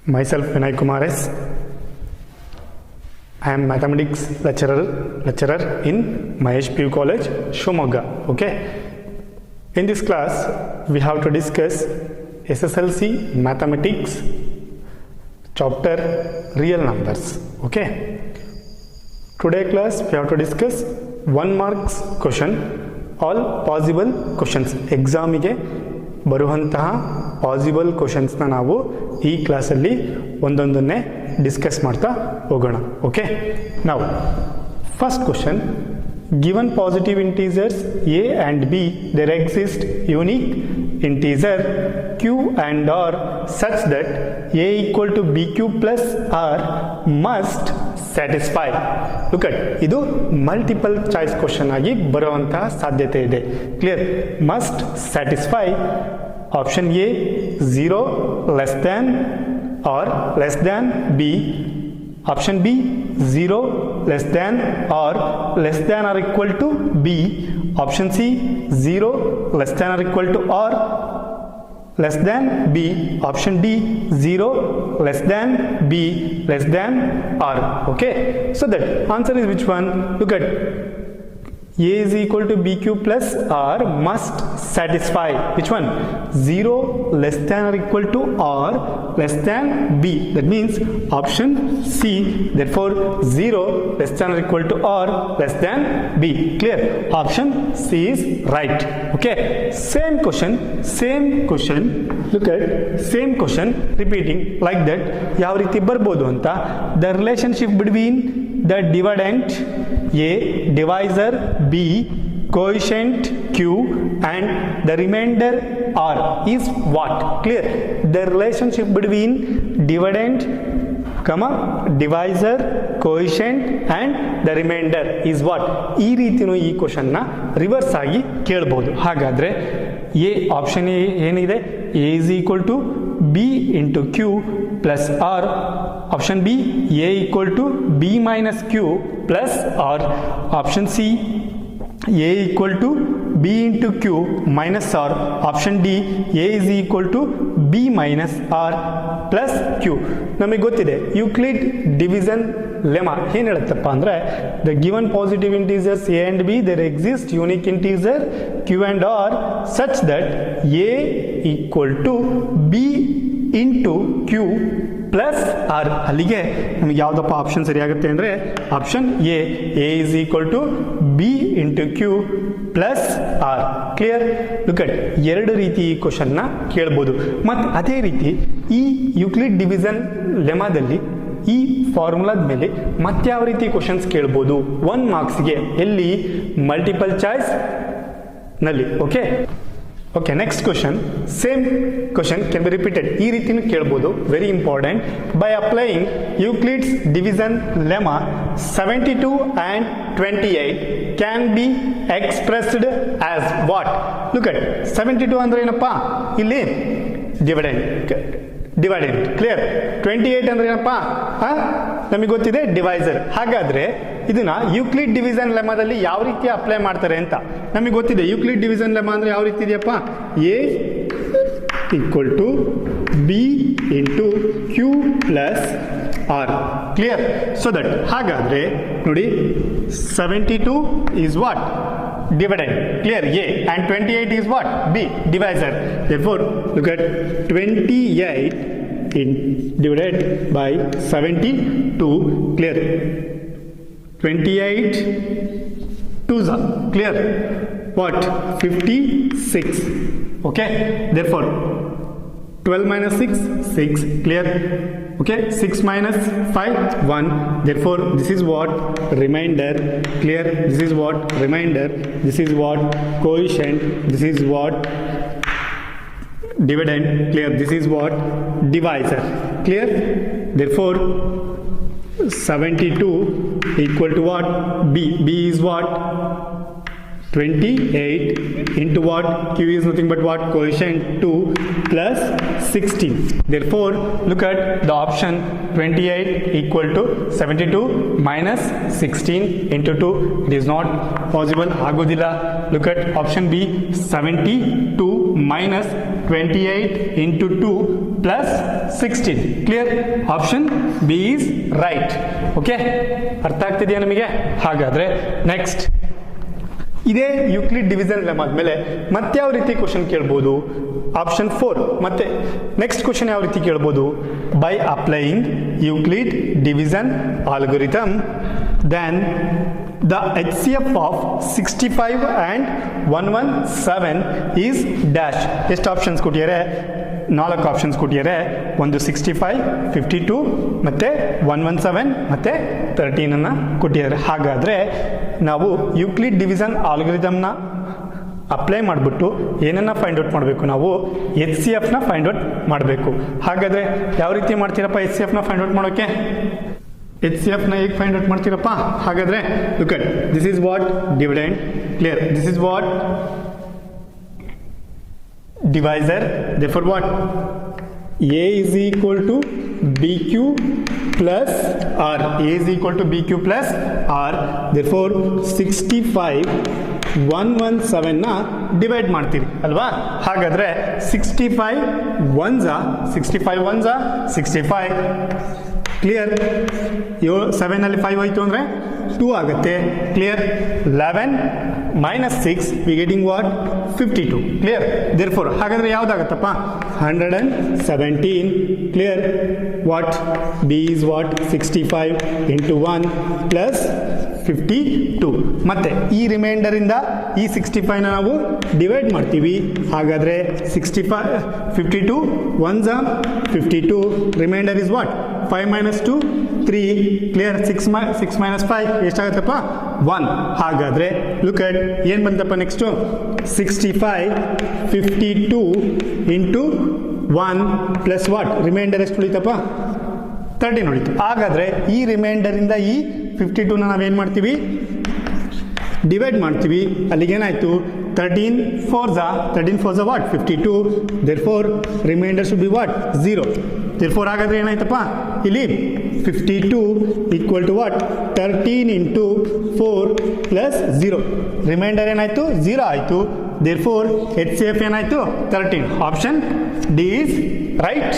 Myself Vinay Kumar S. I am mathematics lecturer in Mahesh PU College, Shimoga. Okay. In this class, we have to discuss SSLC Mathematics chapter Real Numbers. Okay. Today class, we have to discuss 1 marks question, all possible questions. Exam ಗೆ ಬರುವಂತಹ possible ಕ್ವಶನ್ಸ್ನ ನಾವು ಈ ಕ್ಲಾಸಲ್ಲಿ ಒಂದೊಂದನ್ನೇ discuss ಮಾಡ್ತಾ ಹೋಗೋಣ. Okay, ನಾವು first question, given positive integers A and B there exist unique integer q and r such that a equal to bq plus r must satisfy. Look at ಇದು multiple choice question ಆಗಿ ಬರುವಂತಹ ಸಾಧ್ಯತೆ ಇದೆ. Clear? Must satisfy option A 0 less than R less than B, option B 0 less than R less than or equal to B, option C 0 less than or equal to R less than b, option D 0 less than b less than r. Okay, so that answer is which one? Look at a is equal to bq plus r must satisfy which one? 0 less than or equal to r less than b, that means option C. Therefore 0 less than or equal to r less than b. Clear? Option C is right. Okay, same question, look at same question repeating like that. ಯಾವ ರೀತಿ ಬರ್ಬೋದು ಅಂತ, the relationship between the dividend a, divisor b, coefficient q and the remainder r is what? Clear? The relationship between dividend comma divisor coefficient and the remainder is what? ಈ ರೀತಿನೂ ಈ question ನ reverse ಆಗಿ ಕೇಳಬಹುದು. ಹಾಗಾದ್ರೆ A option A ಏನಿದೆ? a is equal to b into q plus r, option b a equal to b minus q plus r, option c a equal to b into q minus r, option D a is equal to b minus r plus q. ನಮಗೆ ಗೊತ್ತಿದೆ Euclid division ಲೆಮಾ ಏನು ಹೇಳುತ್ತಪ್ಪ ಅಂದರೆ, the given positive integers A and B there exist unique integer q and r such that a equal to b into q plus R. ಅಲ್ಲಿಗೆ ನಮಗೆ ಯಾವುದಪ್ಪ option ಸರಿಯಾಗುತ್ತೆ ಅಂದರೆ option A, A is equal to B into Q plus R. Clear? Look at ಎರಡು ರೀತಿ ಈ ಕ್ವಶನ್ನ ಕೇಳ್ಬೋದು. ಮತ್ತು ಅದೇ ರೀತಿ ಈ ಯೂಕ್ಲಿಡ್ ಡಿವಿಷನ್ ಲೆಮಾದಲ್ಲಿ ಈ ಫಾರ್ಮುಲಾದ ಮೇಲೆ ಮತ್ಯಾವ ರೀತಿ ಕ್ವಶನ್ಸ್ ಕೇಳ್ಬೋದು 1 ಮಾರ್ಕ್ಸ್ಗೆ? ಎಲ್ಲಿ? ಮಲ್ಟಿಪಲ್ ಚಾಯ್ಸ್ ನಲ್ಲಿ. Okay, next question, same question can be repeated. ಈ ರೀತಿನೂ ಕೇಳ್ಬೋದು, very important. By applying Euclid's division lemma 72 and 28 can be expressed as what? Look at 72 ಅಂದ್ರೆ ಏನಪ್ಪ? ಇಲ್ಲಿ ಡಿವೈಡೆಂಟ್. ಕ್ಲಿಯರ್? 28 ಅಂದ್ರೆ ಏನಪ್ಪ? ನಮಗೆ ಗೊತ್ತಿದೆ ಡಿವೈಸರ್. ಹಾಗಾದ್ರೆ ಇದನ್ನ ಯೂಕ್ಲಿಡ್ ಡಿವಿಷನ್ ಲೆಮಾದಲ್ಲಿ ಯಾವ ರೀತಿ ಅಪ್ಲೈ ಮಾಡ್ತಾರೆ ಅಂತ ನಮಗೆ ಗೊತ್ತಿದೆ. ಯೂಕ್ಲಿಡ್ ಡಿವಿಷನ್ ಲೆಮಾ ಅಂದ್ರೆ ಯಾವ ರೀತಿ ಇದೆಯಪ್ಪ? A equal to B into Q plus R. Clear? So that ಹಾಗಾದ್ರೆ ನೋಡಿ 72 is what? dividend. Clear? A. And 28 is what? B. Divisor. Therefore, look at 28 divided by 72. Clear? 28 2s are. Clear? What? 56. Okay? Therefore, 12 minus 6, 6. Clear? Okay, 6 minus 5, 1. Therefore, this is what? Remainder. Clear? This is what? Remainder. This is what? Coefficient. This is what? Dividend. Clear? This is what? Divisor. Clear? Therefore, 72 equal to what? B. B is what? 28 into what? Q is nothing but what? Coefficient 2 plus 16. Therefore, look at the option 28 equal to 72 minus 16 into 2. It is not possible. Agodilla. Look at option B, 72 minus 28 into 2 plus 16. Clear? Option B is right. Okay? ಅರ್ಥ ಆಗ್ತಿದೆಯಾ ನಿಮಗೆ? ಹಾಗಾದ್ರೆ next ಇದೇ Euclid division ಲೆಮ್ಮ ಆದ್ಮೇಲೆ ಮತ್ತೆ ಯಾವ ರೀತಿ question ಕೇಳ್ಬೋದು? Option 4 ಮತ್ತೆ ನೆಕ್ಸ್ಟ್ ಕ್ವಶನ್ ಯಾವ ರೀತಿ ಕೇಳ್ಬೋದು? By applying Euclid division algorithm then the HCF of 65 and 117 is dash. ಎಷ್ಟು ಆಪ್ಷನ್ಸ್ ಕೊಟ್ಟಿದ್ದಾರೆ? 4 ಆಪ್ಷನ್ಸ್ ಕೊಟ್ಟಿದ್ದಾರೆ. ಒಂದು 65, 52 ಮತ್ತೆ 117 ಮತ್ತೆ 13 ಅನ್ನ ಕೊಟ್ಟಿದ್ದಾರೆ. ಹಾಗಾದ್ರೆ ನಾವು ಯೂಕ್ಲಿಡ್ ಡಿವಿಷನ್ ಆಲ್ಗೊರಿಥಮ್ನ ಅಪ್ಲೈ ಮಾಡಿಬಿಟ್ಟು ಏನನ್ನ ಫೈಂಡ್ ಔಟ್ ಮಾಡಬೇಕು? ನಾವು HCF ನ ಫೈಂಡ್ ಔಟ್ ಮಾಡಬೇಕು. ಹಾಗಾದ್ರೆ ಯಾವ ರೀತಿ ಮಾಡ್ತೀರಪ್ಪ HCF ನ ಫೈಂಡ್ ಔಟ್ ಮಾಡೋಕೆ? HCF ನ ಹೇಗೆ ಫೈಂಡ್ ಔಟ್ ಮಾಡ್ತೀರಪ್ಪ? ಹಾಗಾದ್ರೆ look at this is what dividend. Clear? This is what divisor. Therefore what? A is equal to BQ plus R. A is equal to BQ plus R. Therefore 65 117 ನ divide ಮಾಡ್ತೀರಿ ಅಲ್ವಾ? ಹಾಗಾದ್ರೆ 65 1s 65 clear? 7 ಅಲ್ಲಿ 5 ಆಯಿತು ಅಂದರೆ 2 ಆಗುತ್ತೆ. Clear? 11 minus 6 we getting what? 52. Clear? Therefore ಹಾಗಾದ್ರೆ ಯಾವ್ದಾಗತ್ತಪ್ಪ? 117. Clear? What? B is what? 65 into 1 plus 52. ಮತ್ತೆ ಈ ರಿಮೈಂಡರ್ ಇಂದ ಈ 65 ನ ನಾವು ಡಿವೈಡ್ ಮಾಡ್ತೀವಿ. ಹಾಗಾದ್ರೆ 65 52 1s 52. Remainder is what? 5 minus 2 3. Clear? 6 minus 5 ಎಷ್ಟಾಗತ್ತಪ್ಪ? 1. ಹಾಗಾದ್ರೆ ಲುಕ್ ಅಟ್ ಏನ್ ಬಂತಪ್ಪ next? 65 52 into 1 plus what? Remainder ಎಷ್ಟು ಉಳಿತಪ್ಪ? 13 ಉಳಿತು. ಹಾಗಾದ್ರೆ ಈ ರಿಮೈಂಡರ್ ಇಂದ ಈ 52 ನಾವೇನ್ ಮಾಡ್ತೀವಿ? ಡಿವೈಡ್ ಮಾಡ್ತೀವಿ. ಅಲ್ಲಿಗೇನಾಯ್ತು? 13 4s what? 52. Therefore remainder should be what? 0. Therefore ಹಾಗಾದ್ರೆ ಏನಾಯ್ತಪ್ಪ ಇಲ್ಲಿ? 52 equal to what? 13 into 4 plus 0. Reminder ಏನಾಯ್ತು? 0 ಆಯ್ತು. Therefore HCF ಏನಾಯ್ತು? 13. Option D is right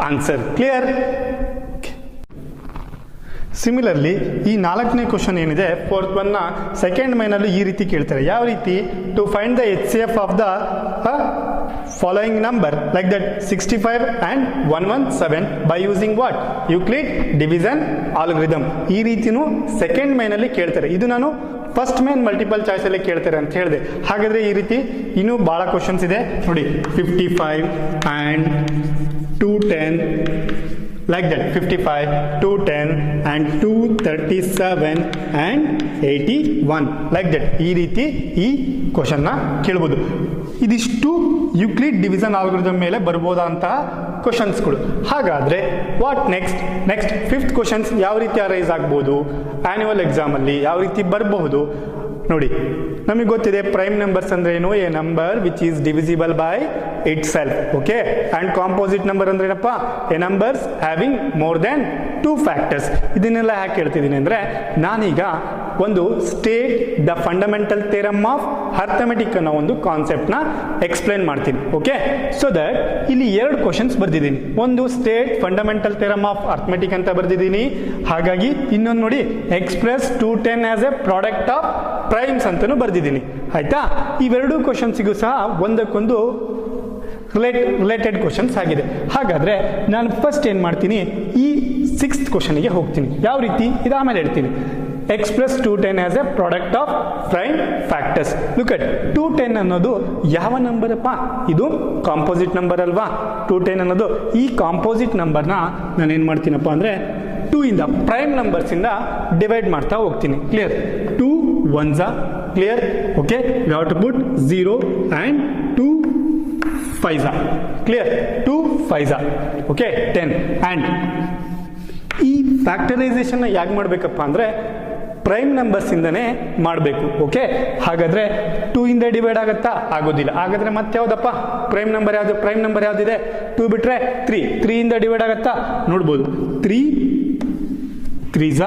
answer. Clear? Similarly ಈ 4ನೇ ಕ್ವಶನ್ ಏನಿದೆ 4th ಒನ್ನ ಸೆಕೆಂಡ್ ಮೈನಲ್ಲೂ ಈ ರೀತಿ ಕೇಳ್ತಾರೆ. ಯಾವ ರೀತಿ? To find the HCF of the following number like that 65 and 117 by using what? Euclid division algorithm. ಈ ರೀತಿನೂ ಸೆಕೆಂಡ್ ಮೈನಲ್ಲಿ ಕೇಳ್ತಾರೆ. ಇದು ನಾನು ಫಸ್ಟ್ ಮೈನ್ ಮಲ್ಟಿಪಲ್ ಚಾಯ್ಸ್ ಅಲ್ಲಿ ಕೇಳ್ತಾರೆ ಅಂತ ಹೇಳಿದೆ. ಹಾಗಾದ್ರೆ ಈ ರೀತಿ ಇನ್ನೂ ಬಹಳ ಕ್ವಶನ್ಸ್ ಇದೆ ನೋಡಿ. 55 and 210 like that. 55 210 and 237 and 81 like that. ಈ ರೀತಿ ಈ ಕ್ವಶನ್ ನ ಕೇಳಬಹುದು. ಇದಿಷ್ಟು ಯೂಕ್ಲಿಡ್ ಡಿವಿಷನ್ ಆಲ್ಗೊರಿಥಮ್ ಮೇಲೆ ಬರ್ಬೋದಂತಹ ಕ್ವಶನ್ಸ್ಗಳು. ಹಾಗಾದ್ರೆ ವಾಟ್ ನೆಕ್ಸ್ಟ್ 5th ಕ್ವಶನ್ಸ್ ಯಾವ ರೀತಿ ಅರೈಸ್ ಆಗ್ಬೋದು ಆನ್ಯುವಲ್ ಎಕ್ಸಾಮ್ ಅಲ್ಲಿ? ಯಾವ ರೀತಿ ಬರಬಹುದು ನೋಡಿ. ನಮಗೆ ಗೊತ್ತಿದೆ ಪ್ರೈಮ್ ನಂಬರ್ಸ್ ಅಂದ್ರೆ ಏನು? A number which is divisible by it self. Okay. And composite number ಅಂದ್ರೆ ಏನಪ್ಪ? A numbers having more than 2 factors. ಇದನ್ನೆಲ್ಲ ಯಾಕೆ ಹೇಳ್ತಿದ್ದೀನಿ ಅಂದ್ರೆ ನಾನೀಗ ಒಂದು state the fundamental theorem of arithmetic ಅನ್ನೋ ಒಂದು ಕಾನ್ಸೆಪ್ಟ್ ನ ಎಕ್ಸ್ಪ್ಲೈನ್ ಮಾಡ್ತೀನಿ. ಓಕೆ. ಸೊ ದಟ್ ಇಲ್ಲಿ 2 ಕ್ವಶನ್ಸ್ ಬರ್ದಿದ್ದೀನಿ. ಒಂದು state fundamental theorem of arithmetic ಅಂತ ಬರ್ದಿದ್ದೀನಿ. ಹಾಗಾಗಿ ಇನ್ನೊಂದು ನೋಡಿ express 210 as A product of primes ಅಂತಾನು ಬರ್ದಿದ್ದೀನಿ. ಆಯ್ತಾ? ಇವೆರಡು ಕ್ವಶನ್ಸಿಗೂ ಸಹ ಒಂದಕ್ಕೊಂದು ರಿಲೇಟೆಡ್ ಕ್ವಶನ್ಸ್ ಆಗಿದೆ. ಹಾಗಾದ್ರೆ ನಾನು ಫಸ್ಟ್ ಏನ್ ಮಾಡ್ತೀನಿ? ಈ 6th ಕ್ವಶನ್ಗೆ ಹೋಗ್ತೀನಿ. ಯಾವ ರೀತಿ? ಇದು ಆಮೇಲೆ ಹೇಳ್ತೀನಿ. Express 210 as A product of prime factors. Look at 210 ಅನ್ನೋದು ಯಾವ ನಂಬರ್ ಅಪ್ಪ? ಇದು ಕಾಂಪೋಸಿಟ್ ನಂಬರ್ ಅಲ್ವಾ? 210 ಅನ್ನೋದು ಈ ಕಾಂಪೋಸಿಟ್ ನಂಬರ್ನ ನಾನು ಏನು ಮಾಡ್ತೀನಪ್ಪ ಅಂದರೆ 2 ಇಂದ ಪ್ರೈಮ್ ನಂಬರ್ಸ್ ಇಂದ ಡಿವೈಡ್ ಮಾಡ್ತಾ ಹೋಗ್ತೀನಿ. Clear? 2 1s clear? Okay. We have to put 0 and 2 5s. Clear? 2 5s. Okay. 10 and ಈ ಫ್ಯಾಕ್ಟರೈಸೇಷನ್ ಯಾಕೆ ಮಾಡಬೇಕಪ್ಪ ಅಂದರೆ ಪ್ರೈಮ್ ನಂಬರ್ಸ್ ಇಂದನೇ ಮಾಡಬೇಕು. ಓಕೆ. ಹಾಗಾದ್ರೆ 2 ಇಂದ ಡಿವೈಡ್ ಆಗುತ್ತಾ? ಆಗೋದಿಲ್ಲ. ಹಾಗಾದ್ರೆ ಮತ್ತೆ ಯಾವ್ದಪ್ಪ ಪ್ರೈಮ್ ನಂಬರ್? ಯಾವುದು ಪ್ರೈಮ್ ನಂಬರ್? ಯಾವ್ದಿದೆ? 2 ಬಿಟ್ರೆ 3 ಇಂದ ಡಿವೈಡ್ ಆಗುತ್ತಾ? ನೋಡ್ಬೋದು. 3 3s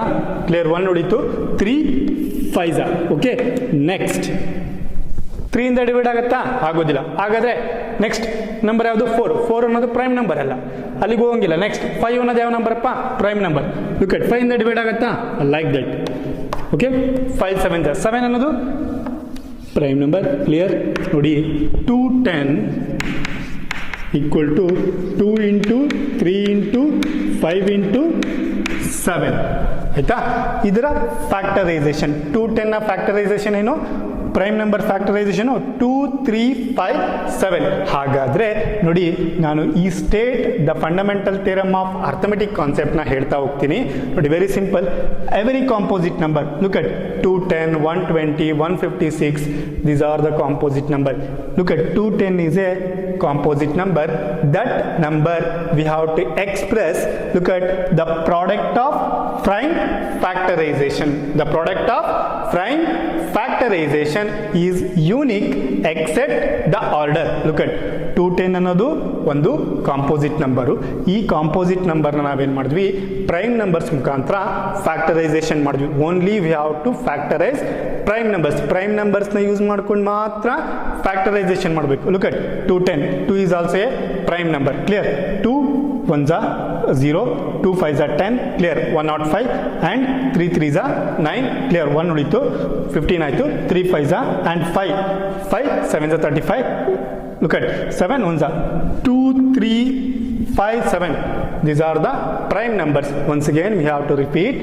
ಕ್ಲಿಯರ್? 1 ಉಳಿತು. 3 5s. ಓಕೆ. ನೆಕ್ಸ್ಟ್ 3 ಇಂದ ಡಿವೈಡ್ ಆಗುತ್ತಾ? ಆಗೋದಿಲ್ಲ. ಹಾಗಾದ್ರೆ ನೆಕ್ಸ್ಟ್ ನಂಬರ್ ಯಾವುದು? 4 ಅನ್ನೋದು ಪ್ರೈಮ್ ನಂಬರ್ ಅಲ್ಲ, ಅಲ್ಲಿಗೆ ಹೋಗಂಗಿಲ್ಲ. ನೆಕ್ಸ್ಟ್ 5 ಅನ್ನೋದು ಯಾವ ನಂಬರ್ ಅಪ್ಪ? Prime number. ಲುಕ್ ಅಟ್ 5 ಇಂದ ಡಿವೈಡ್ ಆಗುತ್ತಾ? Like that. ಓಕೆ, 5 7 7 ಅನ್ನೋದು ಪ್ರೈಮ್ ನಂಬರ್. ಕ್ಲಿಯರ್? ನೋಡಿ 210 equal to 2 into 3 into 5 into 7 ಆಯ್ತಾ? ಇದರ ಫ್ಯಾಕ್ಟರೈಸೇಷನ್ 210 ನ ಫ್ಯಾಕ್ಟರೈಸೇಷನ್ ಏನು? Prime number factorisation 2 3 5 7. ಹಾಗಾದ್ರೆ ನೋಡಿ, ನಾನು ಈ state the fundamental theorem of arithmetic concept ನ ಹೇಳ್ತಾ ಹೋಗ್ತೀನಿ. ನೋಡಿ, very simple. Every composite number, look at 210 120 156, these are the composite number. Look at 210 is a composite number. That number we have to express, look at the product of prime factorization. The product of prime factorization is unique except the order. Look at 210 ಅನ್ನೋದು ಒಂದು composite number. ಈ composite ನಂಬರ್ನ ನಾವೇನು ಮಾಡಿದ್ವಿ? Prime numbers ಮುಖಾಂತರ factorisation ಮಾಡಿದ್ವಿ. Only we have to factorise prime numbers. ಪ್ರೈಮ್ ನಂಬರ್ಸ್ನ ಯೂಸ್ ಮಾಡ್ಕೊಂಡು ಮಾತ್ರ ಫ್ಯಾಕ್ಟರೈಸೇಷನ್ ಮಾಡಬೇಕು. Look at 210, 2 is also a prime number. Clear? 2 1s are 0, 2 5s are 10, clear? 105 and 3 3s are 9, clear? 1 ಉಳಿತು, 15 ಆಯಿತು, 3 5s are and 5 7s are 35. Look at 7 1s are 2 3 5 7. These are the prime numbers. Once again we have to repeat,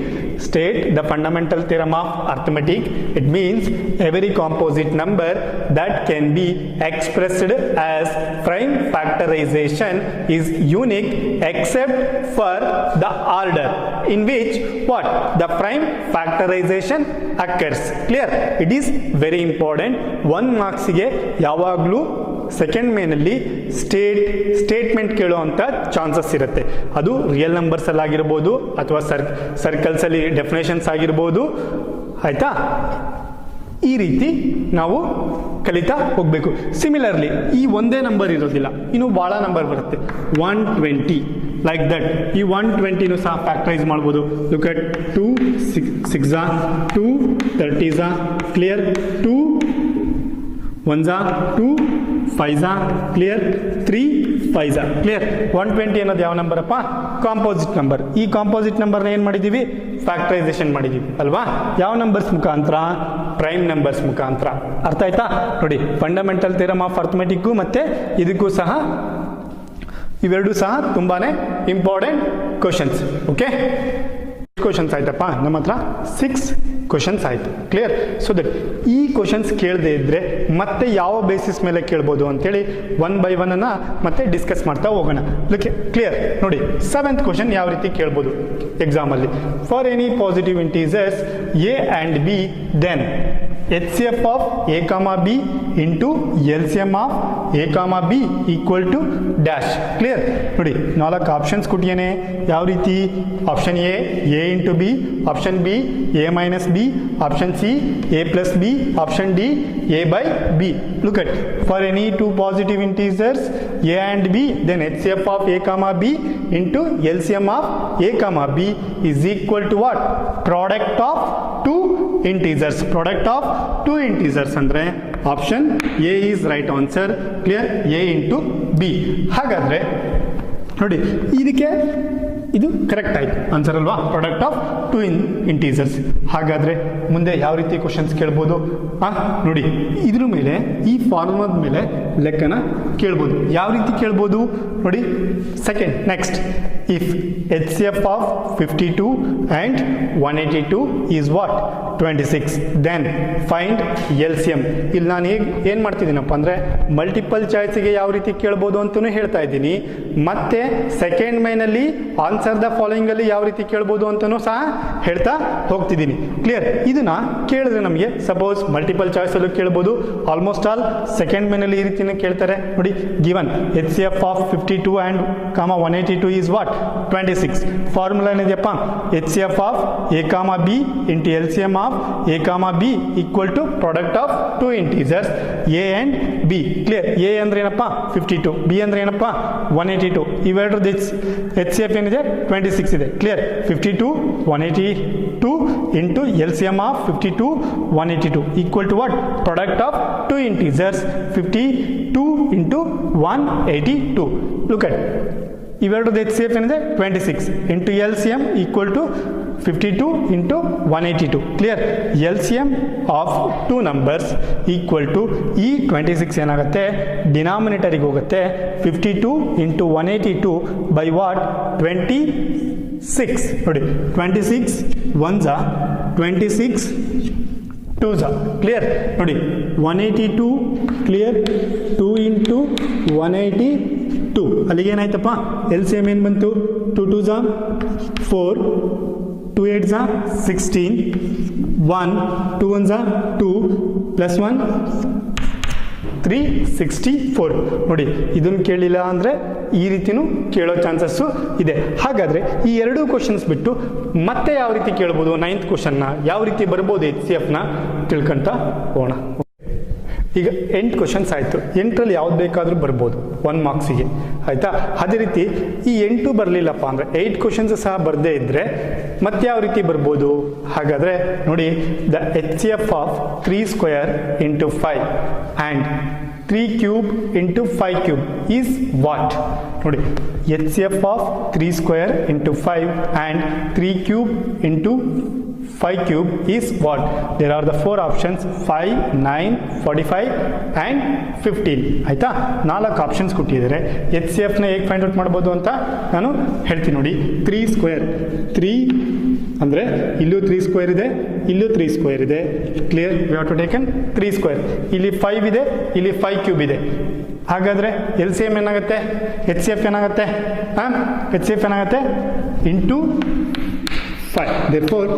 state the fundamental theorem of arithmetic. It means every composite number that can be expressed as prime factorization is unique except for the order in which what the prime factorization occurs. Clear? It is very important. 1 marks ಗೆ ಯಾವಾಗಲೂ second ಮೇನಲ್ಲಿ statement ಕೇಳುವಂಥ chances ಇರುತ್ತೆ. ಅದು real numbers ಅಲ್ಲಿ ಆಗಿರ್ಬೋದು ಅಥವಾ circles ಅಲ್ಲಿ ಡೆಫಿನೇಷನ್ಸ್ ಆಗಿರ್ಬೋದು. ಆಯ್ತಾ? ಈ ರೀತಿ ನಾವು ಕಲಿತಾ ಹೋಗ್ಬೇಕು. ಸಿಮಿಲರ್ಲಿ ಈ ಒಂದೇ ನಂಬರ್ ಇರೋದಿಲ್ಲ, ಇನ್ನು ಬಹಳ ನಂಬರ್ ಬರುತ್ತೆ. 120 ಲೈಕ್ ದಟ್. ಈ 120 ಸಹ ಫ್ಯಾಕ್ಟರೈಸ್ ಮಾಡ್ಬೋದು. Look at 2 6 2 30 clear? 2 1s are 2 5s are clear? 3 5s are clear? 120 ಅನ್ನೋದು ಯಾವ ನಂಬರ್ ಅಪ್ಪ? Composite number. ಈ ಕಾಂಪೋಸಿಟ್ ನಂಬರ್ನ ಏನು ಮಾಡಿದ್ದೀವಿ? ಫ್ಯಾಕ್ಟರೈಸೇಷನ್ ಮಾಡಿದ್ದೀವಿ ಅಲ್ವಾ? ಯಾವ ನಂಬರ್ಸ್ ಮುಖಾಂತರ? ಪ್ರೈಮ್ ನಂಬರ್ಸ್ ಮುಖಾಂತರ. ಅರ್ಥ ಆಯ್ತಾ? ನೋಡಿ, ಫಂಡಮೆಂಟಲ್ ಥಿಯರಮ್ ಆಫ್ ಅರ್ಥಮೆಟಿಕ್ ಮತ್ತೆ ಇದಕ್ಕೂ ಸಹ ಇವೆರಡೂ ಸಹ ತುಂಬಾನೇ ಇಂಪಾರ್ಟೆಂಟ್ ಕ್ವಶನ್ಸ್. ಓಕೆ, ಕ್ವಶನ್ಸ್ ಆಯ್ತಪ್ಪ ನಮ್ಮ ಹತ್ರ? 6 ಕ್ವಶನ್ಸ್ ಆಯ್ತು. ಕ್ಲಿಯರ್? ಸೊ ದಟ್ ಈ ಕ್ವಶನ್ಸ್ ಕೇಳದೆ ಇದ್ರೆ ಮತ್ತೆ ಯಾವ ಬೇಸಿಸ್ ಮೇಲೆ ಕೇಳ್ಬೋದು ಅಂತೇಳಿ 1 by 1 ಅನ್ನ ಮತ್ತೆ ಡಿಸ್ಕಸ್ ಮಾಡ್ತಾ ಹೋಗೋಣ. ಕ್ಲಿಯರ್? ನೋಡಿ, 7th ಕ್ವಶನ್ ಯಾವ ರೀತಿ ಕೇಳ್ಬೋದು ಎಕ್ಸಾಮ್ ಅಲ್ಲಿ? For any positive integers a and b, then HCF of a comma b into LCM of a comma b equal to dash. Clear? ನೋಡಿ, 4 ಆಪ್ಷನ್ಸ್ ಕೊಟ್ಟಿಯೇನೆ. ಯಾವ ರೀತಿ? Option A into B, option B A minus B, option C A plus B, option D A by B. Look at, for any 2 positive integers a and b, then HCF of a comma b into LCM of a comma b is equal to what? Product of 2 integers. Product of 2 integers ಅಂದ್ರೆ option A is right answer. Clear? A into B. ಹಾಗಾದ್ರೆ ನೋಡಿ, ಇದಕ್ಕೆ ಇದು correct ಆಯ್ತು answer ಅಲ್ವಾ? Product of 2 integers. ಹಾಗಾದ್ರೆ ಮುಂದೆ ಯಾವ ರೀತಿ ಕ್ವಶನ್ಸ್ ಕೇಳ್ಬೋದು? ನೋಡಿ, ಇದ್ರ ಮೇಲೆ ಈ ಫಾರ್ಮುಲಾದ ಮೇಲೆ ಲೆಕ್ಕನ ಕೇಳ್ಬೋದು. ಯಾವ ರೀತಿ ಕೇಳ್ಬೋದು ನೋಡಿ? Second next, if HCF of 52 and 182 is what? 26, then find LCM. ಇಲ್ಲಿ ನಾನು ಏನು ಮಾಡ್ತಿದ್ದೀನಪ್ಪ ಅಂದರೆ ಮಲ್ಟಿಪಲ್ ಚಾಯ್ಸಿಗೆ ಯಾವ ರೀತಿ ಕೇಳ್ಬೋದು ಅಂತಲೂ ಹೇಳ್ತಾ ಇದ್ದೀನಿ, ಮತ್ತೆ ಸೆಕೆಂಡ್ ಮೇನಲ್ಲಿ ಆನ್ಸರ್ ದ ಫಾಲೋಯಿಂಗ್ ಅಲ್ಲಿ ಯಾವ ರೀತಿ ಕೇಳ್ಬೋದು ಅಂತಲೂ ಸಹ ಹೇಳ್ತಾ ಹೋಗ್ತಿದ್ದೀನಿ. ಕ್ಲಿಯರ್? ಇದನ್ನ ಕೇಳಿದ್ರೆ ನಮಗೆ ಸಪೋಸ್ ಮಲ್ಟಿಪಲ್ ಚಾಯ್ಸ್ ಅಲ್ಲೂ ಕೇಳ್ಬೋದು. ಆಲ್ಮೋಸ್ಟ್ ಆಲ್ ಸೆಕೆಂಡ್ ಮೇನಲ್ಲಿ ಈ ರೀತಿನೇ ಕೇಳ್ತಾರೆ. ನೋಡಿ, given HCF of 52 and 182 is what? 26. Formula ಏನಿದೆಯಪ್ಪ? HCF of a comma b into LCM of a comma b equal to product of 2 integers a and b. Clear? a ಅಂದ್ರೆ ಏನಪ್ಪ? 52, b ಅಂದ್ರೆ ಏನಪ್ಪ? 182. ಇವೆರಡರದ್ದು HCF ಏನಿದೆ? 26 ಇದೆ. Clear? 52 182 into L C M of 52 182 equal to what? Product of two integers 52 into 182. Look at ಇವೆರಡದ H C F ಏನಿದೆ 26 into L C M equal to 52 into 182. Clear? L C M of two numbers equal to ಈ 26 ಏನಾಗುತ್ತೆ ಡಿನಾಮಿನೇಟರಿಗೆ ಹೋಗುತ್ತೆ 52 into 182 by what 26. ನೋಡಿ 26 1 26 2 clear? ನೋಡಿ 182 clear 2 into 182 ಅಲ್ಲಿಗೆ ಏನಾಯ್ತಪ್ಪ L C M ಏನು ಬಂತು 2 2 4 2 8 16 1 2 1 2 ಪ್ಲಸ್ 1 364. ನೋಡಿ ಇದನ್ನು ಕೇಳಿಲ್ಲ ಅಂದರೆ ಈ ರೀತಿನೂ ಕೇಳೋ ಚಾನ್ಸಸ್ಸು ಇದೆ. ಹಾಗಾದರೆ ಈ ಎರಡೂ ಕ್ವಶನ್ಸ್ ಬಿಟ್ಟು ಮತ್ತೆ ಯಾವ ರೀತಿ ಕೇಳ್ಬೋದು 9th ಕ್ವಶನ್ನ ಯಾವ ರೀತಿ ಬರ್ಬೋದು ಎಚ್ ಸಿ ಎಫ್ನ ತಿಳ್ಕೊಂತ ಹೋಗೋಣ. ಈಗ 8 ಕ್ವಶನ್ಸ್ ಆಯಿತು. 8ರಲ್ಲಿ ಯಾವ್ದು ಬೇಕಾದರೂ ಬರ್ಬೋದು 1 ಮಾರ್ಕ್ಸಿಗೆ, ಆಯಿತಾ? ಅದೇ ರೀತಿ ಈ 8 ಬರಲಿಲ್ಲಪ್ಪ ಅಂದರೆ 8 ಕ್ವಶನ್ಸ್ ಸಹ ಬರದೇ ಇದ್ದರೆ ಮತ್ತೆ ಯಾವ ರೀತಿ ಬರ್ಬೋದು? ಹಾಗಾದರೆ ನೋಡಿ the H C F of 3 square into 5 and 3 cube into 5 cube is what? ನೋಡಿ H C F of 3 square into 5 and 3 cube into 5 cube is what? There are the 4 options 5, 9, 45 and 15. ಆಯ್ತಾ? 4 ಆಪ್ಷನ್ಸ್ ಕೊಟ್ಟಿದ್ದಾರೆ. H C ಎಫ್ನ ಹೇಗೆ find out ಮಾಡ್ಬೋದು ಅಂತ ನಾನು ಹೇಳ್ತೀನಿ ನೋಡಿ. 3 square 3 ಅಂದರೆ ಇಲ್ಲೂ 3 ಸ್ಕ್ವೇರ್ ಇದೆ, ಇಲ್ಲೂ 3 ಸ್ಕ್ವೇರ್ ಇದೆ. Clear? We have to taken 3 square. ಇಲ್ಲಿ 5 ಇದೆ, ಇಲ್ಲಿ 5 ಕ್ಯೂಬ್ ಇದೆ. ಹಾಗಾದರೆ ಎಲ್ ಸಿ ಎಮ್ ಏನಾಗುತ್ತೆ? ಎಚ್ ಸಿ ಎಫ್ ಏನಾಗುತ್ತೆ? ಎಚ್ ಸಿ ಎಫ್ ಏನಾಗುತ್ತೆ? ಇಂಟು 5. therefore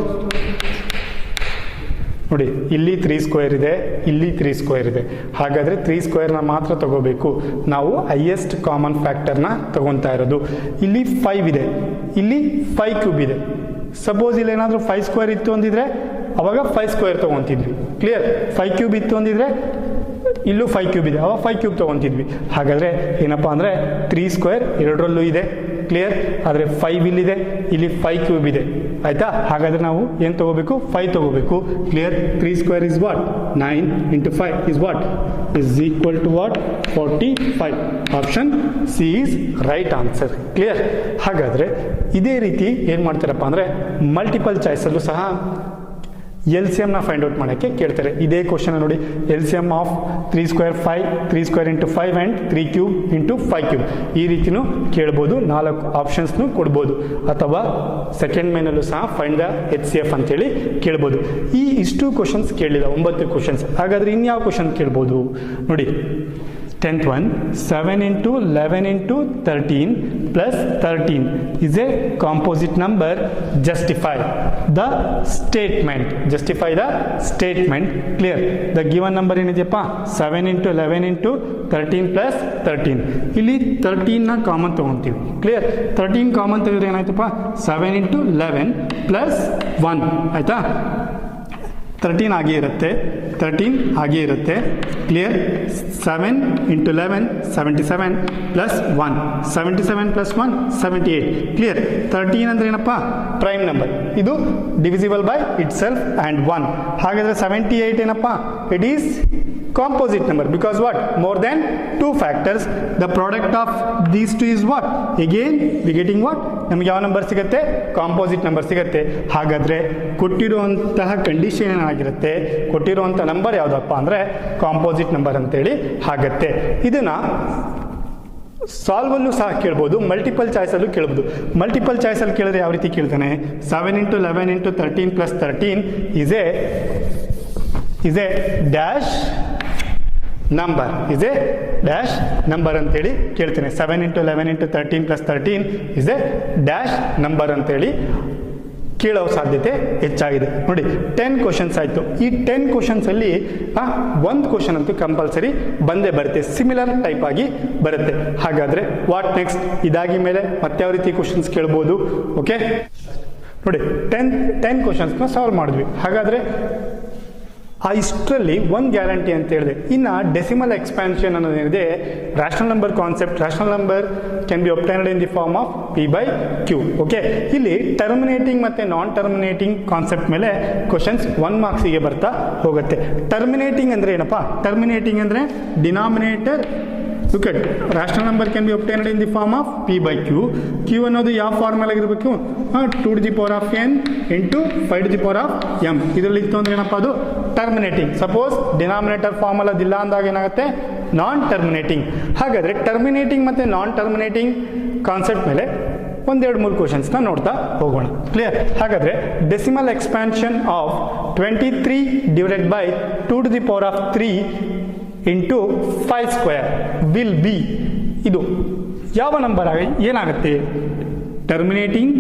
ನೋಡಿ ಇಲ್ಲಿ 3 ಸ್ಕ್ವೇರ್ ಇದೆ, ಇಲ್ಲಿ 3 ಸ್ಕ್ವೇರ್ ಇದೆ. ಹಾಗಾದರೆ 3 ಸ್ಕ್ವೇರ್ನ ಮಾತ್ರ ತಗೋಬೇಕು. ನಾವು ಹೈಯೆಸ್ಟ್ ಕಾಮನ್ ಫ್ಯಾಕ್ಟರ್ನ ತಗೊತಾ ಇರೋದು. ಇಲ್ಲಿ 5 ಇದೆ, ಇಲ್ಲಿ 5 ಕ್ಯೂಬ್ ಇದೆ. ಸಪೋಸ್ ಇಲ್ಲಿ ಏನಾದರೂ 5 ಸ್ಕ್ವೇರ್ ಇತ್ತು ಅಂದಿದ್ರೆ ಅವಾಗ 5 ಸ್ಕ್ವೇರ್ ತೊಗೊತಿದ್ವಿ. ಕ್ಲಿಯರ್? 5 ಕ್ಯೂಬ್ ಇತ್ತು ಅಂದಿದ್ರೆ ಇಲ್ಲೂ 5 ಕ್ಯೂಬ್ ಇದೆ, ಅವಾಗ 5 ಕ್ಯೂಬ್ ತೊಗೊತಿದ್ವಿ. ಹಾಗಾದರೆ ಏನಪ್ಪ ಅಂದರೆ 3 ಸ್ಕ್ವೇರ್ ಎರಡರಲ್ಲೂ ಇದೆ. ಕ್ಲಿಯರ್? ಆದರೆ 5 ಇಲ್ಲಿದೆ, ಇಲ್ಲಿ 5 ಕ್ಯೂಬ್ ಇದೆ. ಆಯಿತಾ? ಹಾಗಾದರೆ ನಾವು ಏನು ತೊಗೋಬೇಕು? 5 ತೊಗೋಬೇಕು. Clear? 3 square is what? 9 into 5 is what? Is equal to what? 45. Option C is right answer. Clear? ಹಾಗಾದರೆ ಇದೇ ರೀತಿ ಏನು ಮಾಡ್ತಾರಪ್ಪ ಅಂದರೆ ಮಲ್ಟಿಪಲ್ ಚಾಯ್ಸಲ್ಲೂ ಸಹ ಎಲ್ ಸಿ ಎಮ್ನ ಫೈಂಡ್ ಔಟ್ ಮಾಡೋಕ್ಕೆ ಕೇಳ್ತಾರೆ. ಇದೇ ಕ್ವಶನ್ ನೋಡಿ, L C M of 3 square 5, 3 square into 5 and 3 cube into 5 cube ಈ ರೀತಿನೂ ಕೇಳ್ಬೋದು. 4 ಆಪ್ಷನ್ಸ್ನು ಕೊಡ್ಬೋದು. ಅಥವಾ ಸೆಕೆಂಡ್ ಮೇನಲ್ಲೂ ಸಹ find the H C F ಅಂತೇಳಿ ಕೇಳ್ಬೋದು. ಇಷ್ಟು ಕ್ವಶನ್ಸ್ ಕೇಳಿಲ್ಲ, 9 ಕ್ವಶನ್ಸ್. ಹಾಗಾದರೆ ಇನ್ಯಾವ ಕ್ವಶನ್ ಕೇಳ್ಬೋದು ನೋಡಿ. 10th one, 7 into 11 into 13 plus 13 is a composite number. Justify the statement. Justify the statement. Clear? The given number ಏನಿದೆಯಪ್ಪ 7 into 11 into 13 plus 13. ಇಲ್ಲಿ 13ನ ಕಾಮನ್ ತಗೊಂತೀವಿ. ಕ್ಲಿಯರ್? 13 ಕಾಮನ್ ತೆಗೆದ್ರೆ ಏನಾಯ್ತಪ್ಪ 7 into 11 plus 1 ಆಯ್ತಾ? 13 ಹಾಗೆ ಇರುತ್ತೆ, 13 ಹಾಗೆ ಇರುತ್ತೆ. Clear? 7 into 11 77 plus 1 77 plus 1 78. Clear? 13 ಅಂದರೆ ಏನಪ್ಪ? Prime number. ಇದು divisible by itself and 1. ಹಾಗಾದರೆ 78 ಏನಪ್ಪ? It is composite number because what? More than 2 factors. The product of these two is what? Again we getting what? ನಮಗೆ ಯಾವ number ಸಿಗುತ್ತೆ? Composite number ಸಿಗುತ್ತೆ. ಹಾಗಾದರೆ ಕೊಟ್ಟಿರುವಂತಹ ಕಂಡೀಷನ್ ಏನಾಗಿರುತ್ತೆ? ಕೊಟ್ಟಿರುವಂಥ ನಂಬರ್ ಯಾವುದಪ್ಪ ಅಂದರೆ ಕಾಂಪೋಸಿಟ್ ನಂಬರ್ ಅಂತೇಳಿ ಆಗುತ್ತೆ. ಇದನ್ನು ಸಾಲ್ವಲ್ಲೂ ಸಹ ಕೇಳ್ಬೋದು, ಮಲ್ಟಿಪಲ್ ಚಾಯ್ಸಲ್ಲೂ ಕೇಳ್ಬೋದು. ಮಲ್ಟಿಪಲ್ ಚಾಯ್ಸಲ್ಲಿ ಕೇಳಿದ್ರೆ ಯಾವ ರೀತಿ ಕೇಳ್ತಾನೆ? 7 into 11 into 13 plus 13 is a dash number. Is A dash number ಅಂತೇಳಿ ಕೇಳ್ತೇನೆ. 7 into 11 into 13 plus 13 is A dash number ಅಂತೇಳಿ ಕೇಳೋ ಸಾಧ್ಯತೆ ಹೆಚ್ಚಾಗಿದೆ. ನೋಡಿ 10 ಕ್ವಶನ್ಸ್ ಆಯಿತು. ಈ 10 ಕ್ವಶನ್ಸಲ್ಲಿ 1 ಕ್ವಶನ್ ಅಂತೂ ಕಂಪಲ್ಸರಿ ಬಂದೇ ಬರುತ್ತೆ, ಸಿಮಿಲರ್ ಟೈಪ್ ಆಗಿ ಬರುತ್ತೆ. ಹಾಗಾದರೆ ವಾಟ್ ನೆಕ್ಸ್ಟ್? ಇದಾಗಿ ಮೇಲೆ ಮತ್ತೆ ಯಾವ ರೀತಿ ಕ್ವಶನ್ಸ್ ಕೇಳ್ಬೋದು? ಓಕೆ ನೋಡಿ 10 ಕ್ವಶನ್ಸ್ನ ಸಾಲ್ವ್ ಮಾಡಿದ್ವಿ. ಹಾಗಾದರೆ ಆ ಇಷ್ಟರಲ್ಲಿ ಒಂದು ಗ್ಯಾರಂಟಿ ಅಂತ ಹೇಳಿದೆ. ಇನ್ನು ಡೆಸಿಮಲ್ ಎಕ್ಸ್ಪ್ಯಾನ್ಷನ್ ಅನ್ನೋದೇನಿದೆ, rational number concept, rational number can be obtained in the form of P by Q. Okay, ಇಲ್ಲಿ ಟರ್ಮಿನೇಟಿಂಗ್ ಮತ್ತು ನಾನ್ ಟರ್ಮಿನೇಟಿಂಗ್ ಕಾನ್ಸೆಪ್ಟ್ ಮೇಲೆ ಕ್ವಶನ್ಸ್ 1 ಮಾರ್ಕ್ಸಿಗೆ ಬರ್ತಾ ಹೋಗುತ್ತೆ. ಟರ್ಮಿನೇಟಿಂಗ್ ಅಂದರೆ ಏನಪ್ಪ? ಟರ್ಮಿನೇಟಿಂಗ್ ಅಂದರೆ denominator, look at rational number can be obtained in the form of p by q. q ಅನ್ನೋದು ಯಾವ ಫಾರ್ಮಲ್ ಆಗಿರಬೇಕು? 2 to the power of n into 5 to the power of m. ಇದರಲ್ಲಿ ಇತ್ತು ಅಂದ್ರೆ ಏನಪ್ಪ? ಅದು ಟರ್ಮಿನೇಟಿಂಗ್. ಸಪೋಸ್ ಡಿನಾಮಿನೇಟರ್ ಫಾರ್ಮಲ್ ಅದಿಲ್ಲ ಅಂದಾಗ ಏನಾಗುತ್ತೆ? ನಾನ್ ಟರ್ಮಿನೇಟಿಂಗ್. ಹಾಗಾದರೆ ಟರ್ಮಿನೇಟಿಂಗ್ ಮತ್ತು ನಾನ್ ಟರ್ಮಿನೇಟಿಂಗ್ ಕಾನ್ಸೆಪ್ಟ್ ಮೇಲೆ 1-2-3 ಕ್ವಶನ್ಸ್ನ ನೋಡ್ತಾ ಹೋಗೋಣ. ಕ್ಲಿಯರ್? ಹಾಗಾದರೆ decimal expansion of 23 divided by 2 to the power of 3 into 5 square will be, ಇದು ಯಾವ ನಂಬರ್ ಏನಾಗುತ್ತೆ? Terminating,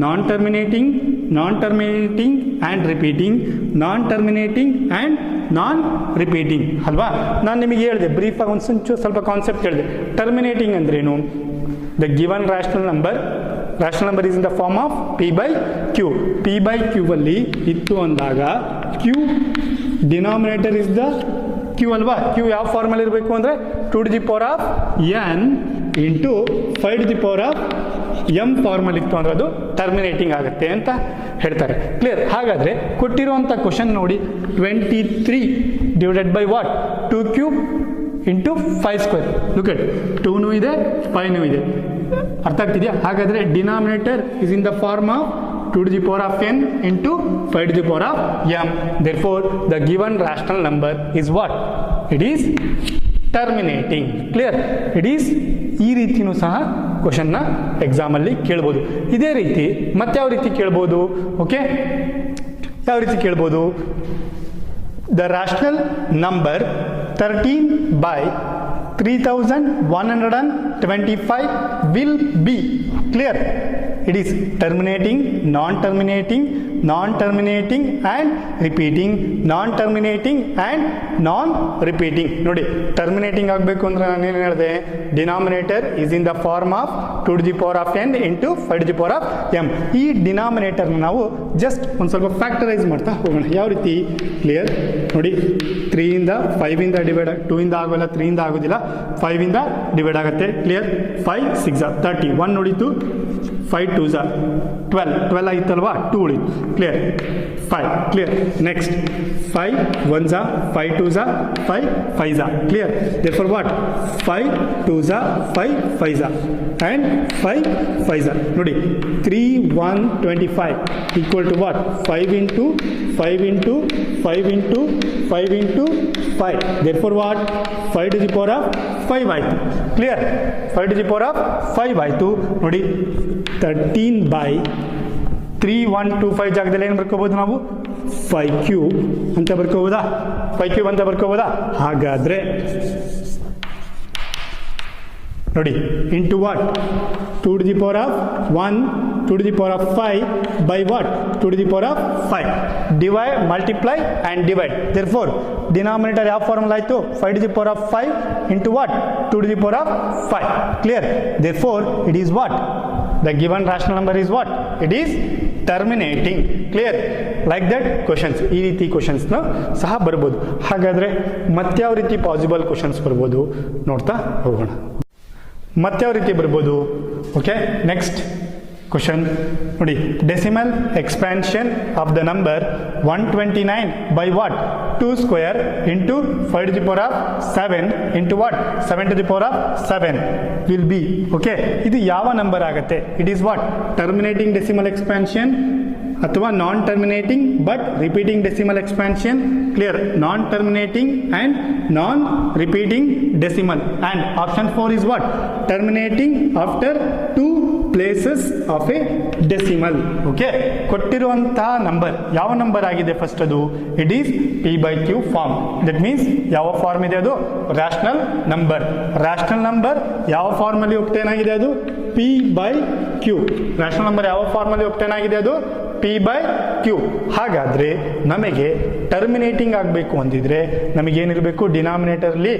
non terminating, non terminating and repeating, non terminating and non repeating ಅಲ್ವಾ? ನಾನು ನಿಮಗೆ ಹೇಳಿದೆ ಬ್ರೀಫಾಗಿ ಒಂದು ಸ್ವಲ್ಪ ಕಾನ್ಸೆಪ್ಟ್ ಹೇಳಿದೆ. ಟರ್ಮಿನೇಟಿಂಗ್ ಅಂದ್ರೇನು? The given rational number is in the form of P by q. P by q ಅಲ್ಲಿ ಇತ್ತು ಅಂದಾಗ q denominator is the q ಅಲ್ವಾ? ಕ್ಯೂ ಯಾವ ಫಾರ್ಮಲ್ಲಿ ಇರಬೇಕು ಅಂದರೆ 2 to the power of n into 5 to the power of m formal ಇತ್ತು ಅಂದರೆ ಅದು ಟರ್ಮಿನೇಟಿಂಗ್ ಆಗುತ್ತೆ ಅಂತ ಹೇಳ್ತಾರೆ. ಕ್ಲಿಯರ್? ಹಾಗಾದರೆ ಕೊಟ್ಟಿರುವಂಥ ಕ್ವಶನ್ ನೋಡಿ, 23 divided by what? 2 cube into 5 square. Look at 2ನೂ ಇದೆ 5ನೂ ಇದೆ. ಅರ್ಥ ಆಗ್ತಿದೆಯಾ? ಹಾಗಾದರೆ denominator is in the form of 2 to the power of n into 5 to the power of m. Therefore, the given rational number is what? It is terminating. Clear? It is ಈ ರೀತಿಯೂ ಸಹ ಕ್ವಶನ್ನ ಎಕ್ಸಾಮಲ್ಲಿ ಕೇಳ್ಬೋದು. ಇದೇ ರೀತಿ ಮತ್ತೆ ಯಾವ ರೀತಿ ಕೇಳ್ಬೋದು? ಓಕೆ, ಯಾವ ರೀತಿ ಕೇಳ್ಬೋದು? The rational number 13 by 3125 will be. Clear? It is terminating, non-terminating, non-terminating and repeating, non-terminating and non-repeating. ನೋಡಿ, ಟರ್ಮಿನೇಟಿಂಗ್ ಆಗಬೇಕು ಅಂದರೆ ನಾನೇನು ಹೇಳಿದೆ? Denominator is in the form of 2 to the power of n into 5 to the power of m. ಈ ಡಿನಾಮಿನೇಟರ್ನ ನಾವು just ಒಂದು ಸ್ವಲ್ಪ factorise ಮಾಡ್ತಾ ಹೋಗೋಣ. ಯಾವ ರೀತಿ? ಕ್ಲಿಯರ್? ನೋಡಿ, 3ಇಂದ 5ಇಂದ ಡಿವೈಡ್, 2ಇಂದ ಆಗೋಲ್ಲ, 3ಇಂದ ಆಗೋದಿಲ್ಲ, 5ಇಂದ ಡಿವೈಡ್ ಆಗುತ್ತೆ. ಕ್ಲಿಯರ್? 5 6 30, 1 ನೋಡಿತು, 5 2 12 ಆಯಿತಲ್ವಾ? 2 ಉಳಿತು. Clear? 5. Clear? Next 5 1 5 2 5 5 clear? therefore what? 5 2 5 5 and 5 5 ನೋಡಿ, 3 1 25 equal to what? 5 into 5 into 5 into 5 into 5. therefore what? 5 to the power of 5 ಆಯಿತು. Clear? 5 to the power of 5 ಆಯಿತು. ನೋಡಿ, 13 by 3125 ಜಾಗದಲ್ಲಿ ಏನು ಬರ್ಕೋಬೋದು ನಾವು? 5 ಕ್ಯೂಬ್ ಅಂತ ಬರ್ಕೋಬೋದಾ? 5 ಕ್ಯೂಬ್ ಅಂತ ಬರ್ಕೋಬೋದಾ? ಹಾಗಾದರೆ ನೋಡಿ, into what? 2 to the power of 1, 2 to the power of 5 by what? 2 to the power of 5. Divide, multiply and divide. Therefore, denominator ಯಾವ ಫಾರ್ಮುಲಾ ಆಯಿತು? 5 to the power of 5 into what? 2 to the power of 5. Clear? Therefore, it is what? The given rational number is what? It is terminating. Clear? Like that questions, ಈ ರೀತಿ ಕ್ವಶನ್ಸ್ನ ಸಹ ಬರ್ಬೋದು. ಹಾಗಾದರೆ ಮತ್ಯಾವ ರೀತಿ possible questions ಬರ್ಬೋದು ನೋಡ್ತಾ ಹೋಗೋಣ. ಮತ್ಯಾವ ರೀತಿ ಬರ್ಬೋದು? ಓಕೆ, ನೆಕ್ಸ್ಟ್ ಕ್ವಶನ್ ನೋಡಿ, decimal expansion of the number 129 by what? 2 square into 5 to the power of 7 into what? 7 to the power of 7 will be. ಓಕೆ, ಇದು ಯಾವ ನಂಬರ್ ಆಗುತ್ತೆ? It is what? Terminating decimal expansion ಅಥವಾ non terminating but repeating decimal expansion. Clear? Non terminating and non repeating decimal. And option 4 is what? Terminating after 2 places of a decimal. Okay, ಕೊಟ್ಟಿರುವಂತಹ number ಯಾವ number ಆಗಿದೆ? First ಅದು it is P by Q form. That means ಯಾವ form ಇದೆ ಅದು? Rational number. Rational number ಯಾವ ಫಾರ್ಮಲ್ಲಿ obtain ಆಗಿದೆ? ಅದು p by q. Rational number ಯಾವ ಫಾರ್ಮಲ್ಲಿ ಒಬ್ಟೇನ್ ಆಗಿದೆ? ಅದು ಪಿ ಬೈ ಕ್ಯೂ. ಹಾಗಾದರೆ ನಮಗೆ ಟರ್ಮಿನೇಟಿಂಗ್ ಆಗಬೇಕು ಅಂದಿದ್ರೆ ನಮಗೇನಿರಬೇಕು? ಡಿನಾಮಿನೇಟರ್ಲಿ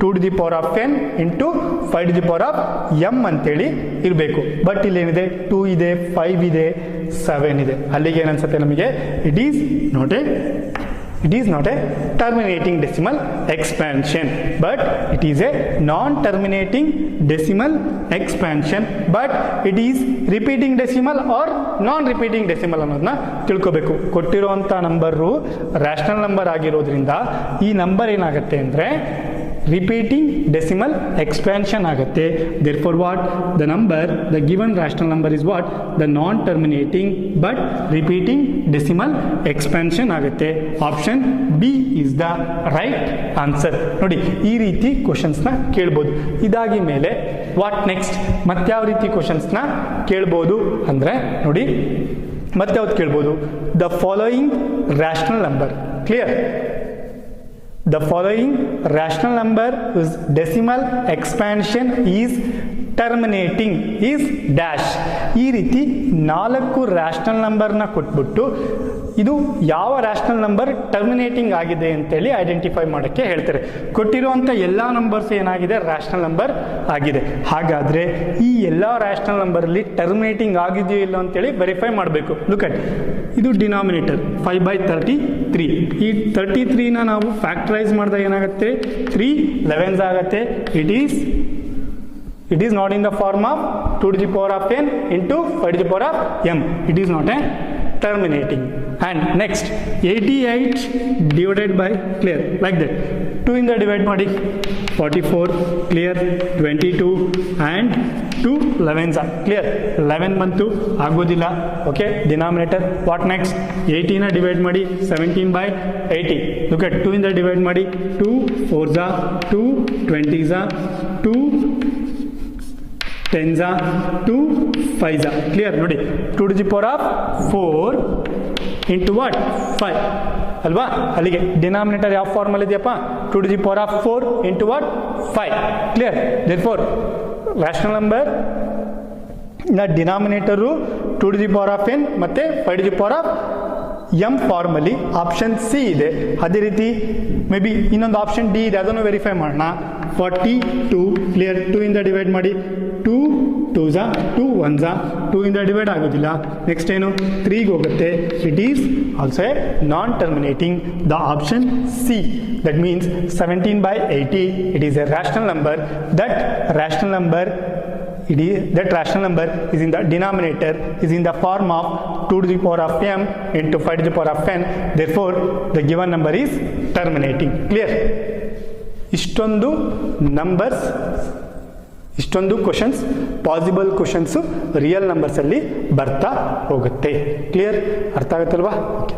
2 to the power of n into 5 to the power of m ಅಂತೇಳಿ ಇರಬೇಕು. ಬಟ್ ಇಲ್ಲೇನಿದೆ? 2 ಇದೆ, 5 ಇದೆ, 7 ಇದೆ. ಅಲ್ಲಿಗೆ ಏನನ್ಸುತ್ತೆ ನಮಗೆ? It is not A It is not a terminating decimal expansion, but it is a non-terminating decimal expansion, but it is repeating decimal or non-repeating decimal ಅನ್ನೋದನ್ನ ತಿಳ್ಕೋಬೇಕು. ಕೊಟ್ಟಿರುವಂಥ ನಂಬರು ರ್ಯಾಷನಲ್ ನಂಬರ್ ಆಗಿರೋದ್ರಿಂದ ಈ ನಂಬರ್ ಏನಾಗುತ್ತೆ ಅಂದರೆ ರಿಪೀಟಿಂಗ್ ಡೆಸಿಮಲ್ ಎಕ್ಸ್ಪ್ಯಾನ್ಷನ್ ಆಗುತ್ತೆ. therefore what the given rational number is what the non terminating but repeating decimal expansion ಆಗುತ್ತೆ. Option B is the right answer. ನೋಡಿ ಈ ರೀತಿ ಕ್ವಶನ್ಸ್ನ ಕೇಳ್ಬೋದು. ಇದಾಗಿ ಮೇಲೆ ವಾಟ್ ನೆಕ್ಸ್ಟ್ ಮತ್ಯಾವ ರೀತಿ ಕ್ವಶನ್ಸ್ನ ಕೇಳ್ಬೋದು ಅಂದರೆ ನೋಡಿ ಮತ್ಯಾವ್ದು ಕೇಳ್ಬೋದು, the following rational number. Clear? The following rational number whose decimal expansion is terminating is dash. ಈ ರೀತಿ 4 ರ್ಯಾಷನಲ್ ನಂಬರ್ನ ಕೊಟ್ಬಿಟ್ಟು ಇದು ಯಾವ ರ್ಯಾಷನಲ್ ನಂಬರ್ ಟರ್ಮಿನೇಟಿಂಗ್ ಆಗಿದೆ ಅಂತೇಳಿ ಐಡೆಂಟಿಫೈ ಮಾಡೋಕ್ಕೆ ಹೇಳ್ತಾರೆ. ಕೊಟ್ಟಿರುವಂಥ ಎಲ್ಲ ನಂಬರ್ಸ್ ಏನಾಗಿದೆ ರ್ಯಾಷನಲ್ ನಂಬರ್ ಆಗಿದೆ. ಹಾಗಾದರೆ ಈ ಎಲ್ಲ ರ್ಯಾಷನಲ್ ನಂಬರಲ್ಲಿ ಟರ್ಮಿನೇಟಿಂಗ್ ಆಗಿದೆಯೋ ಇಲ್ಲ ಅಂತೇಳಿ ವೆರಿಫೈ ಮಾಡಬೇಕು. ಲುಕ್ ಅಟ್ ಇದು ಡಿನಾಮಿನೇಟರ್ 5/33. ಈ 33ನ ನಾವು ಫ್ಯಾಕ್ಟರೈಸ್ ಮಾಡಿದಾಗ ಏನಾಗುತ್ತೆ 3 11s ಆಗುತ್ತೆ. It is not in the form of 2 to the power of n into 5 to the power of m. It is not a terminating. And next 88 divided by, clear, like that 2 ಇಂದ divide ಮಾಡಿ 44, clear, 22 and 2 11s, clear. 11 ಬಂತು ಆಗೋದಿಲ್ಲ. Okay, denominator. What next 80ನ divide ಮಾಡಿ 17/80. Look at 2 ಇಂದ divide ಮಾಡಿ 2 4s, 2 20s, 2 10s, 2 5s, clear. ನೋಡಿ 2 to the power of 4 into what 5 ಅಲ್ವಾ? ಅಲ್ಲಿಗೆ ಡಿನಾಮಿನೇಟರ್ ಯಾವ ಫಾರ್ಮಲ್ಲಿ ಇದೆಯಪ್ಪ 2 to the power of 4 into what 5, clear. therefore rational number ನ ಡಿನಾಮಿನೇಟರು 2 to the power of n ಮತ್ತೆ 5 to the power of m ಫಾರ್ಮಲ್ಲಿ option C ಇದೆ. ಅದೇ ರೀತಿ ಮೇ ಬಿ ಇನ್ನೊಂದು ಆಪ್ಷನ್ ಡಿ ಇದೆ, ಅದನ್ನು ವೆರಿಫೈ ಮಾಡೋಣ. 42, ಕ್ಲಿಯರ್. 2 ಇಂದ ಡಿವೈಡ್ ಮಾಡಿ 2 2s, 2 1s, 2 ಇಂದ ಡಿವೈಡ್ ಆಗೋದಿಲ್ಲ. ನೆಕ್ಸ್ಟ್ ಏನು 3ಗೆ ಹೋಗುತ್ತೆ. It is also A non terminating. The option C, that means 17/80. It is A rational number. That rational number is in the denominator is in the form of 2 to the power of m into 5 to the power of n. therefore the given number is terminating. clear? ಇಷ್ಟೊಂದು numbers, ಇಷ್ಟೊಂದು questions, possible questions real ನಂಬರ್ಸಲ್ಲಿ ಬರ್ತಾ ಹೋಗುತ್ತೆ. Clear? ಅರ್ಥ ಆಗುತ್ತಲ್ವಾ? Okay.